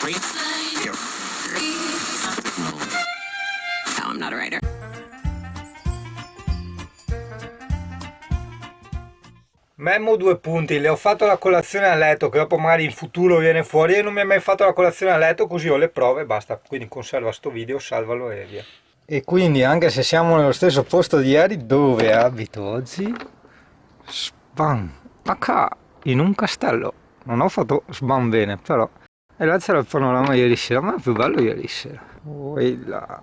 No, I'm not a writer. Memo 2 punti, le ho fatto la colazione a letto, che dopo magari in futuro viene fuori e non mi ha mai fatto la colazione a letto, così ho le prove e basta. Quindi conserva sto video, salvalo e via. E quindi anche se siamo nello stesso posto di ieri, dove abito oggi? Sbam, qua, in un castello. Non ho fatto sbam bene, però. E là c'era il panorama ieri sera, ma è più bello ieri sera. Oh, e là.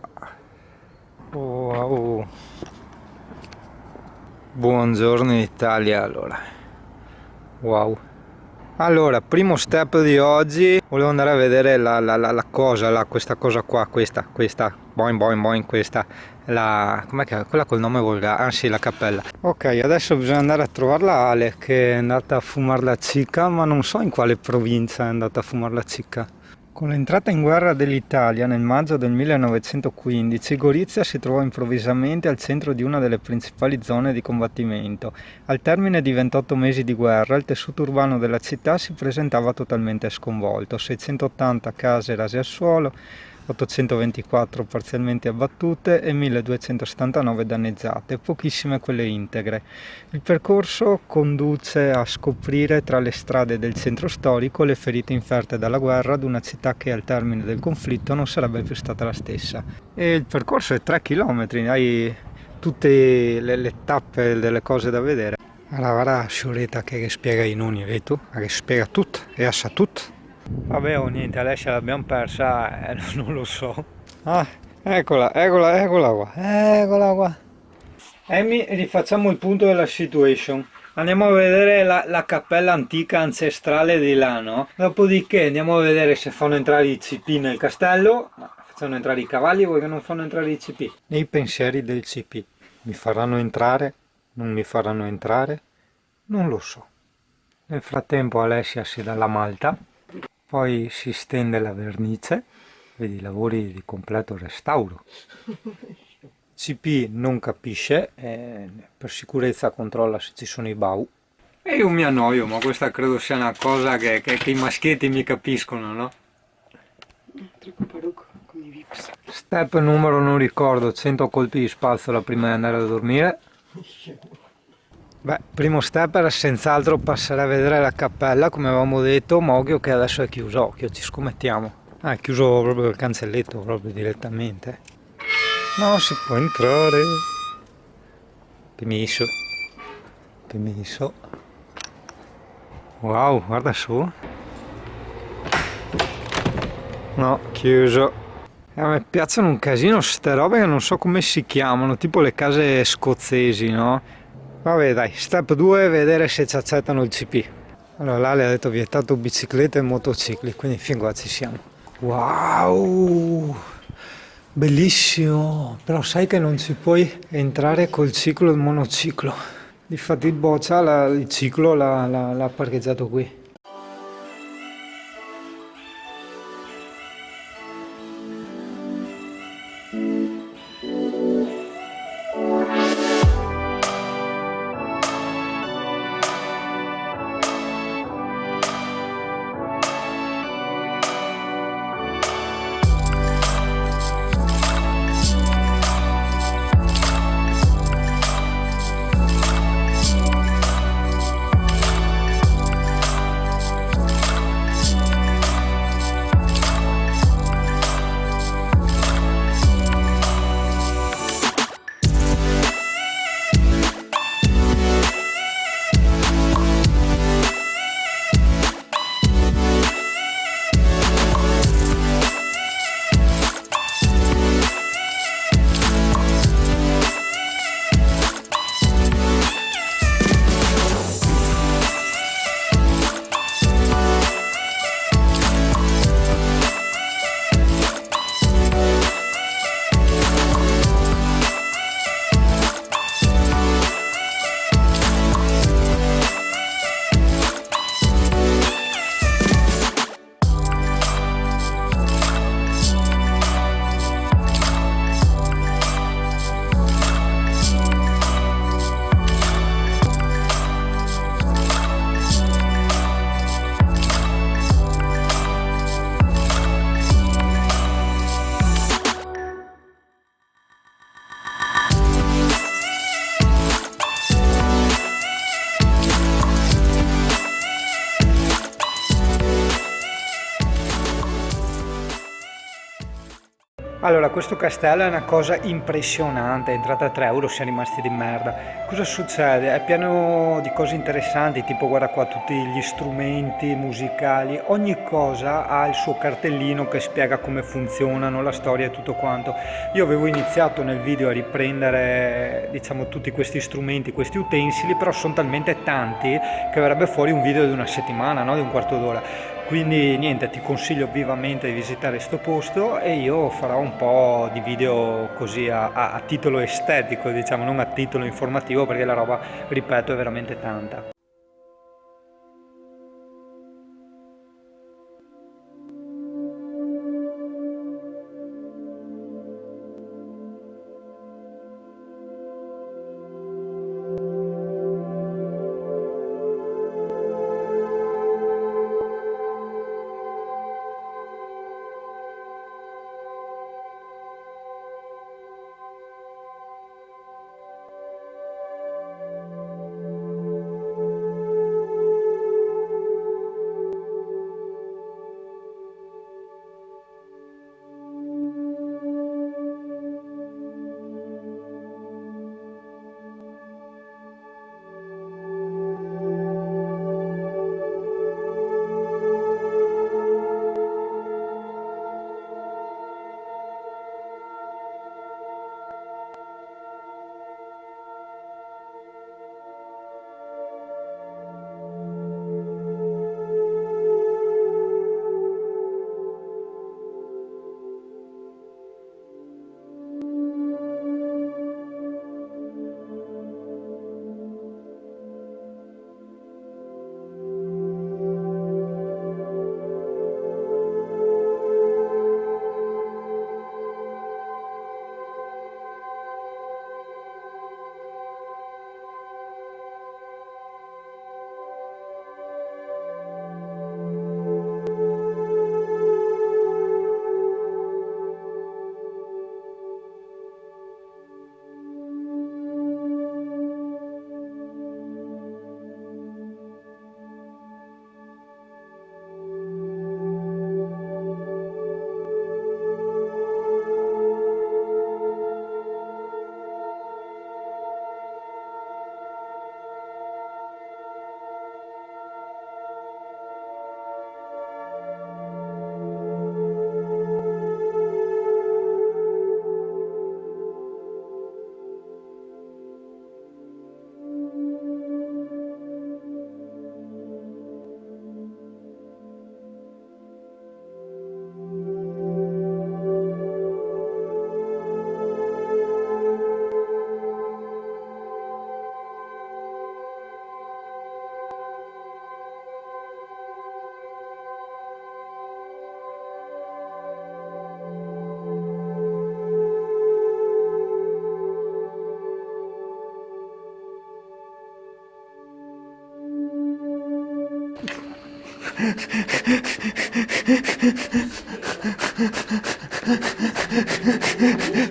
Oh, oh. Buongiorno Italia, allora. Wow. Allora, primo step di oggi, volevo andare a vedere la cosa, questa cosa qua, questa, boing boing boing, questa, com'è che è? Quella col nome volgare, ah sì, la cappella. Ok, adesso bisogna andare a trovare la Ale, che è andata a fumare la cicca, ma non so in quale provincia è andata a fumare la cicca. Con l'entrata in guerra dell'Italia nel maggio del 1915, Gorizia si trovò improvvisamente al centro di una delle principali zone di combattimento. Al termine di 28 mesi di guerra, il tessuto urbano della città si presentava totalmente sconvolto. 680 case rase al suolo, 824 parzialmente abbattute e 1279 danneggiate, pochissime quelle integre. Il percorso conduce a scoprire tra le strade del centro storico le ferite inferte dalla guerra ad una città che al termine del conflitto non sarebbe più stata la stessa. E il percorso è 3 km, hai tutte le tappe delle cose da vedere. Allora, Sciureta che spiega i nonni, vedi tu? Che spiega tutto e sa tutto. Vabbè, o niente, adesso l'abbiamo persa, non lo so. Ah, eccola qua. E rifacciamo il punto della situation. Andiamo a vedere la cappella antica ancestrale di là, no? Dopodiché andiamo a vedere se fanno entrare i CP nel castello. Facciano entrare i cavalli, vuoi che non fanno entrare i CP? E i pensieri del CP. Mi faranno entrare? Non mi faranno entrare? Non lo so. Nel frattempo Alessia si dà la malta. Poi si stende la vernice, vedi i lavori di completo restauro. CP non capisce, per sicurezza controlla se ci sono i bau. E io mi annoio, ma questa credo sia una cosa che i maschietti mi capiscono, no? Troppo parrucco, come i Vips. Step numero non ricordo, 100 colpi di spazzola prima di andare a dormire. Beh, primo step era senz'altro passare a vedere la cappella, come avevamo detto, ma occhio che adesso è chiuso, occhio, ci scommettiamo. Ah, è chiuso proprio il cancelletto, proprio direttamente. No, si può entrare. Permesso. Wow, guarda su. No, chiuso. A me piacciono un casino ste robe che non so come si chiamano, tipo le case scozzesi, no? Vabbè dai, step 2, vedere se ci accettano il CP. Allora l'Ale ha detto vietato biciclette e motocicli, quindi fin qua ci siamo. Wow! Bellissimo! Però sai che non ci puoi entrare col ciclo e il monociclo. Difatti il boccia il ciclo l'ha parcheggiato qui. Allora, questo castello è una cosa impressionante, è entrata a 3 euro, siamo rimasti di merda. Cosa succede? È pieno di cose interessanti, tipo guarda qua tutti gli strumenti musicali, ogni cosa ha il suo cartellino che spiega come funzionano, la storia e tutto quanto. Io avevo iniziato nel video a riprendere, diciamo, tutti questi strumenti, questi utensili, però sono talmente tanti che verrebbe fuori un video di una settimana, no? Di un quarto d'ora. Quindi niente, ti consiglio vivamente di visitare sto posto e io farò un po' di video così a titolo estetico, diciamo, non a titolo informativo perché la roba, ripeto, è veramente tanta.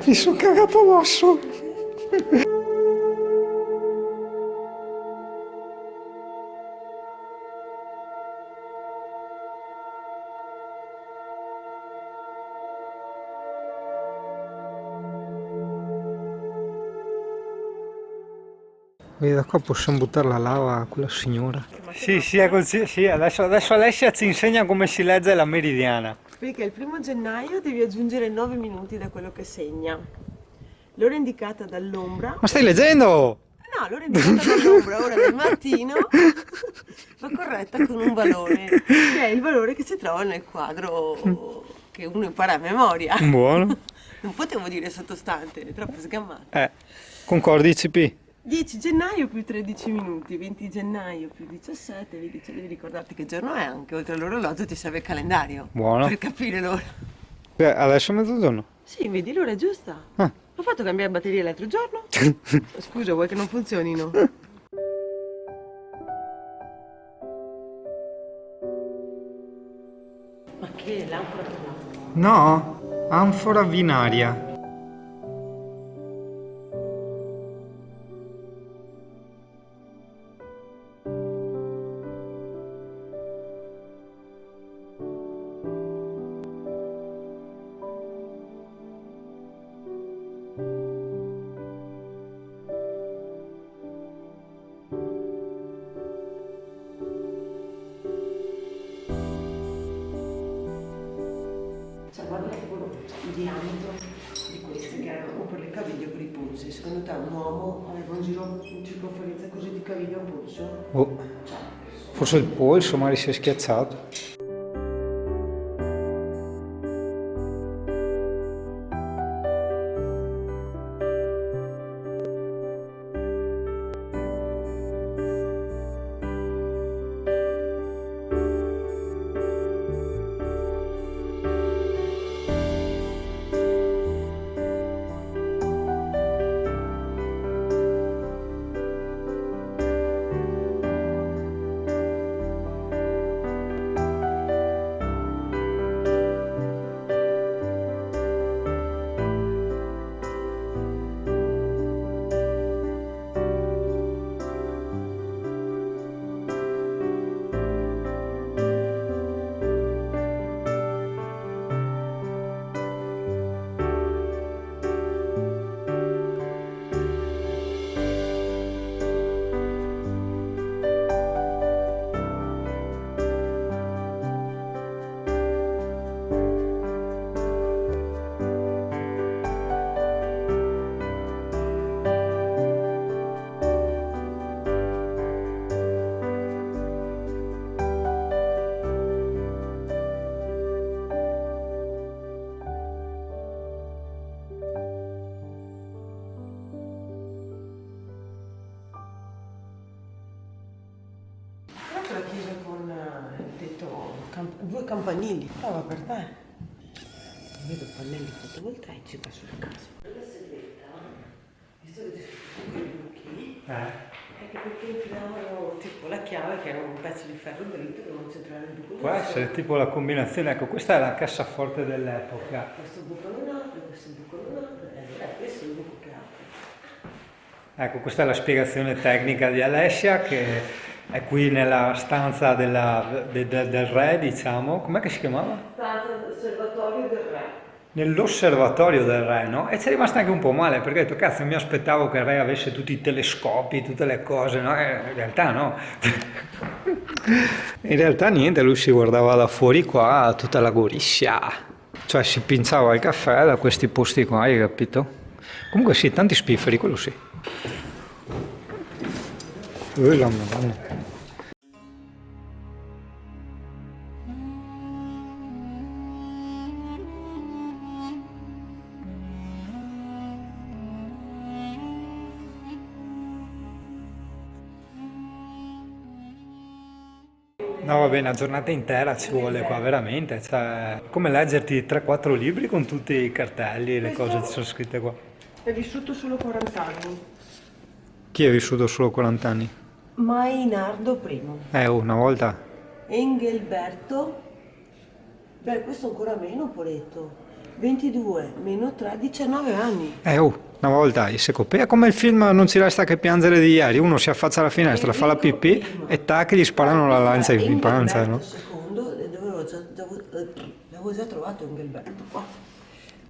Mi sono cagato addosso. Vedi, da qua possiamo buttare la lava a quella signora. Sì, sì, è così, sì, adesso Alessia ci insegna come si legge la meridiana. Perché il 1° gennaio devi aggiungere 9 minuti da quello che segna. L'ora indicata dall'ombra. Ma stai leggendo? No, l'ora indicata dall'ombra, ora del mattino, va corretta con un valore, che è il valore che si trova nel quadro che uno impara a memoria. Buono. Non potevo dire sottostante, è troppo sgammato. Concordi ICP? 10 gennaio più 13 minuti, 20 gennaio più 17, devi ricordarti che giorno è anche, oltre all'orologio ti serve il calendario. Buono. Per capire l'ora. Adesso è mezzogiorno. Sì, vedi, l'ora è giusta. Ah. Ho fatto cambiare batteria l'altro giorno. Scusa, vuoi che non funzionino? Ma che è l'anfora per l'acqua? No, anfora vinaria. Cioè, guarda proprio il diametro di queste che erano per le caviglie o per i polsi. Secondo te un uomo aveva in circonferenza così di caviglia o polso? Oh, Cioè, forse il polso magari si è schiacciato. la chiesa con il tetto, due campanili, stava per te. Vedo pannelli fotovoltaici qua sulla casa. La segreta, visto che c'è quei buchi, è che perché infilavano tipo la chiave che era un pezzo di ferro dritto per non centrare il buco. Può essere tipo la combinazione, ecco, questa è la cassaforte dell'epoca. Questo buco non apre, questo buco non apre, questo è il buco che apre. Ecco, questa è la spiegazione tecnica di Alessia che è qui nella stanza del re, diciamo. Com'è che si chiamava? Stanza dell'osservatorio del re. Nell'osservatorio del re, no? E ci è rimasta anche un po' male perché ho detto, cazzo, mi aspettavo che il re avesse tutti i telescopi, tutte le cose, no? In realtà no. In realtà niente, lui si guardava da fuori qua tutta la Goriscia. Cioè si pinciava il caffè da questi posti qua, hai capito? Comunque sì, tanti spifferi, quello sì. La madonna. No, va bene, una giornata intera ci vuole qua, veramente. Cioè, come leggerti 3-4 libri con tutti i cartelli e le cose che ci sono scritte qua. È vissuto solo 40 anni. Chi è vissuto solo 40 anni? Mainardo I. Una volta. Engelberto. Beh, questo ancora meno, Poletto. 22 meno 3, 19 anni. Una volta, il Secopea, come il film Non ci resta che piangere di ieri. Uno si affaccia alla finestra, fa la pipì e tac, gli sparano la lancia in pancia, no? Secondo, dove l'avevo già trovato Engelberto qua.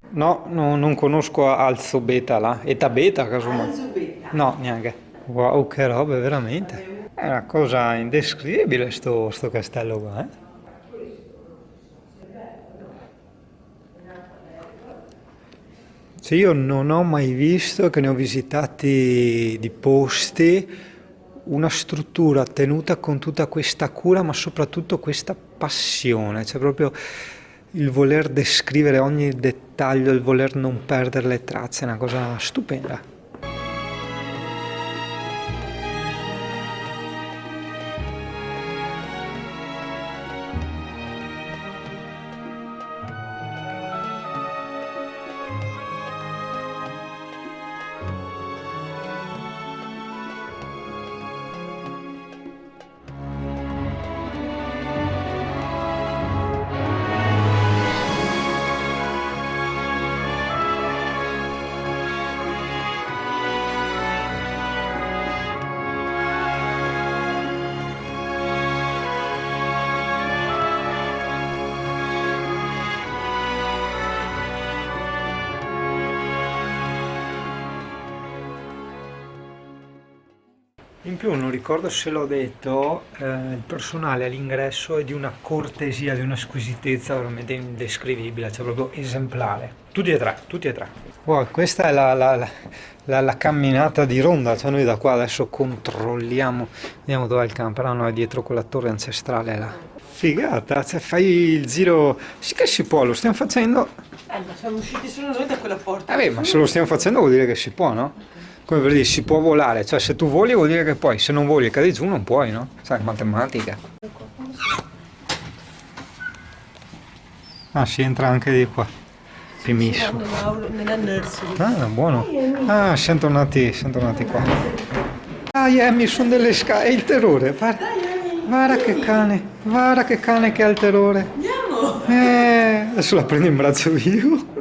No, non conosco Alzo Beta là. Eta Beta, casomai. Alzo Beta. No, neanche. Wow, che roba, veramente. È una cosa indescrivibile sto castello qua, eh? Cioè io non ho mai visto, che ne ho visitati di posti, una struttura tenuta con tutta questa cura, ma soprattutto questa passione, cioè proprio il voler descrivere ogni dettaglio, il voler non perdere le tracce, è una cosa stupenda. In più non ricordo se l'ho detto, il personale all'ingresso è di una cortesia, di una squisitezza veramente indescrivibile, cioè proprio esemplare. Tutti e tre, tutti e tre. Wow, questa è la camminata di ronda, cioè noi da qua adesso controlliamo, vediamo dov'è il camper, ah no, è dietro quella torre ancestrale là. Figata, cioè fai il giro, sì che si può, lo stiamo facendo. Ma siamo usciti solo noi da quella porta. Beh, ma se lo stiamo facendo vuol dire che si può, no? Come per dire, si può volare, cioè se tu voli vuol dire che puoi, se non voli e cadi giù non puoi, no? Sai, matematica. Ah, si entra anche di qua. Primisso. Nella nursery. Ah, buono. Ah, siamo tornati qua. Ah, mi sono delle scale, è il terrore, guarda che cane che ha il terrore. Andiamo! Adesso la prendo in braccio io.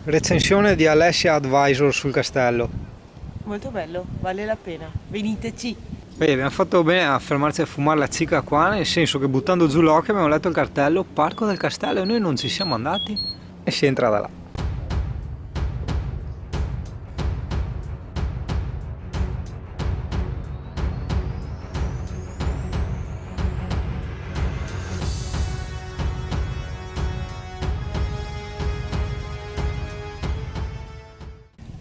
Recensione di Alessia Advisor sul castello. Molto bello, vale la pena. Veniteci. Beh, abbiamo fatto bene a fermarci a fumare la cica qua, nel senso che buttando giù l'occhio abbiamo letto il cartello Parco del Castello e noi non ci siamo andati e si entra da là.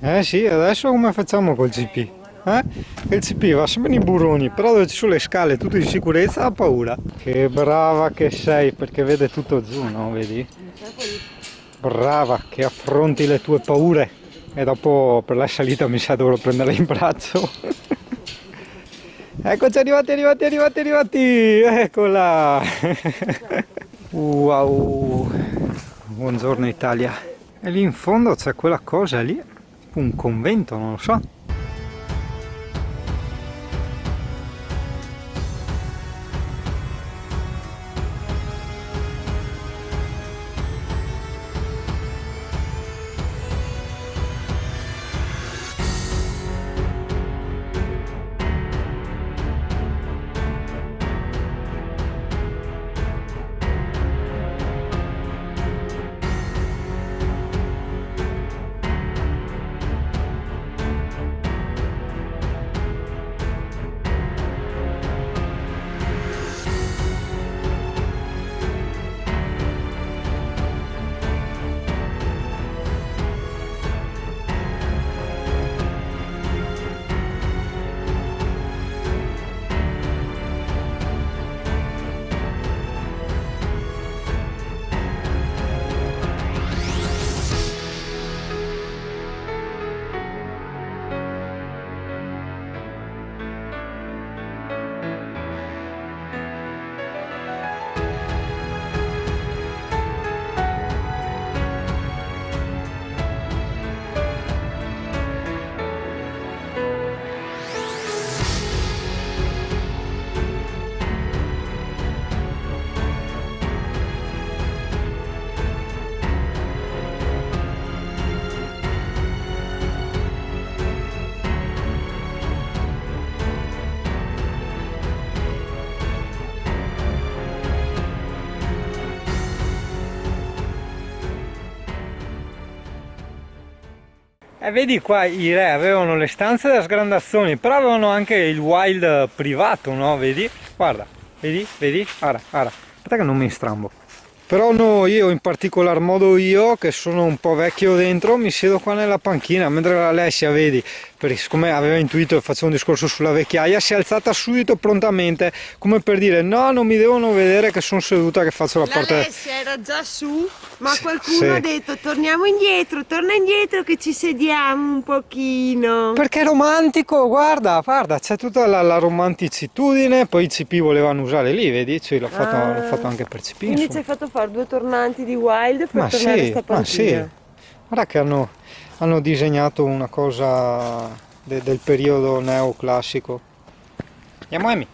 Eh sì, adesso come facciamo col CP? Il CP va sempre nei burroni, però dove ci sono le scale tutte di sicurezza ha paura. Che brava che sei, perché vede tutto giù, no? Vedi? Brava, che affronti le tue paure. E dopo per la salita mi sa dovrò prenderla in braccio. Eccoci arrivati! Eccola! Wow! Buongiorno Italia. E lì in fondo c'è quella cosa lì. Un convento, non lo so. E vedi qua i re avevano le stanze da sgrandazzoni, però avevano anche il wild privato, no? Vedi? Guarda, vedi? Guarda. Aspetta che non mi strambo. Però no, io in particolar modo io, che sono un po' vecchio dentro, mi siedo qua nella panchina, mentre l'Alessia, vedi, perché siccome aveva intuito che facevo un discorso sulla vecchiaia, si è alzata subito prontamente, come per dire no, non mi devono vedere che sono seduta, che faccio la parte. Alessia era già su, ma Sì, qualcuno sì. ha detto torniamo indietro, torna indietro che ci sediamo un pochino. Perché è romantico, guarda, c'è tutta la romanticitudine, poi i CP volevano usare lì, vedi? Cioè, l'ho fatto anche per CP. Quindi ci insomma. hai fatto fare 2 tornanti di Wild per Ma tornare a sì, sta ma panchina. sì. Guarda che hanno disegnato una cosa del periodo neoclassico. Andiamo Amy.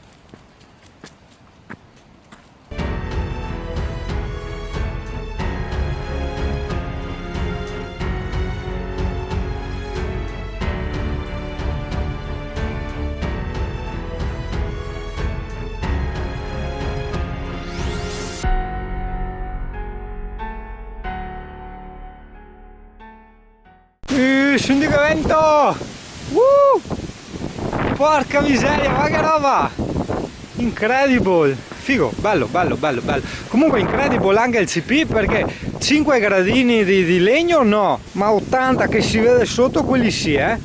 Scendi che vento! Porca miseria, ma che roba! Incredible! Figo, bello. Comunque incredible anche il CP perché 5 gradini di legno no, ma 80 che si vede sotto quelli sì, eh!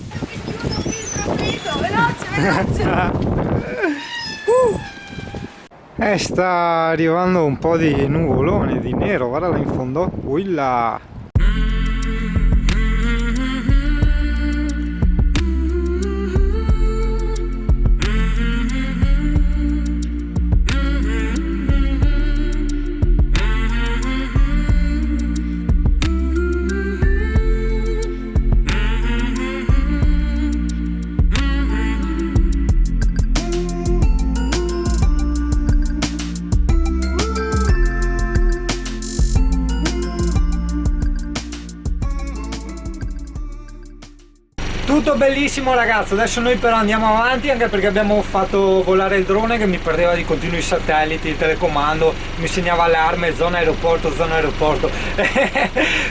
Sta arrivando un po' di nuvolone, di nero, guarda là in fondo. Uilla! Tutto bellissimo ragazzi, adesso noi però andiamo avanti anche perché abbiamo fatto volare il drone che mi perdeva di continuo i satelliti, il telecomando, mi segnava allarme, zona aeroporto.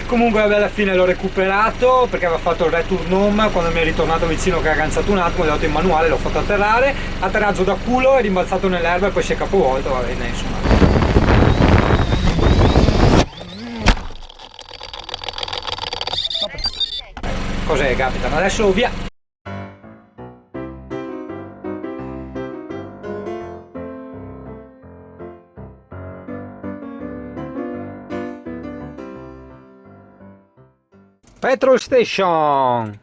Comunque vabbè, alla fine l'ho recuperato perché aveva fatto il return home, quando mi è ritornato vicino che ha agganciato un attimo, gli ho dato in manuale, l'ho fatto atterrare, atterraggio da culo, è rimbalzato nell'erba e poi si è capovolto, va bene insomma. Cos'è capitano? Adesso via! Petrol Station!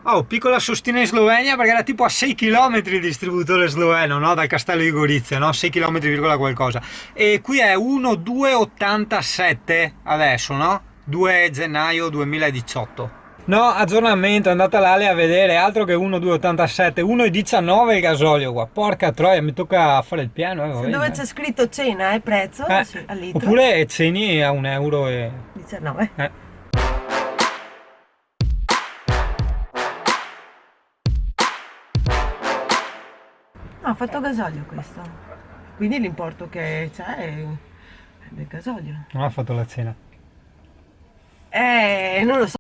Oh, piccola sostina in Slovenia perché era tipo a 6 km il distributore sloveno, no? Dal castello di Gorizia, no? 6 km virgola qualcosa. E qui è 1,287 adesso, no? 2 gennaio 2018. No, aggiornamento, andate là a vedere, altro che 1,287, 1,19 il gasolio qua, porca troia, mi tocca fare il piano. Va bene, Dove c'è scritto cena e prezzo al litro? Oppure ceni a 1,19 19. No, ha fatto gasolio questo. Quindi l'importo che c'è è del gasolio. Non ha fatto la cena. Non lo so.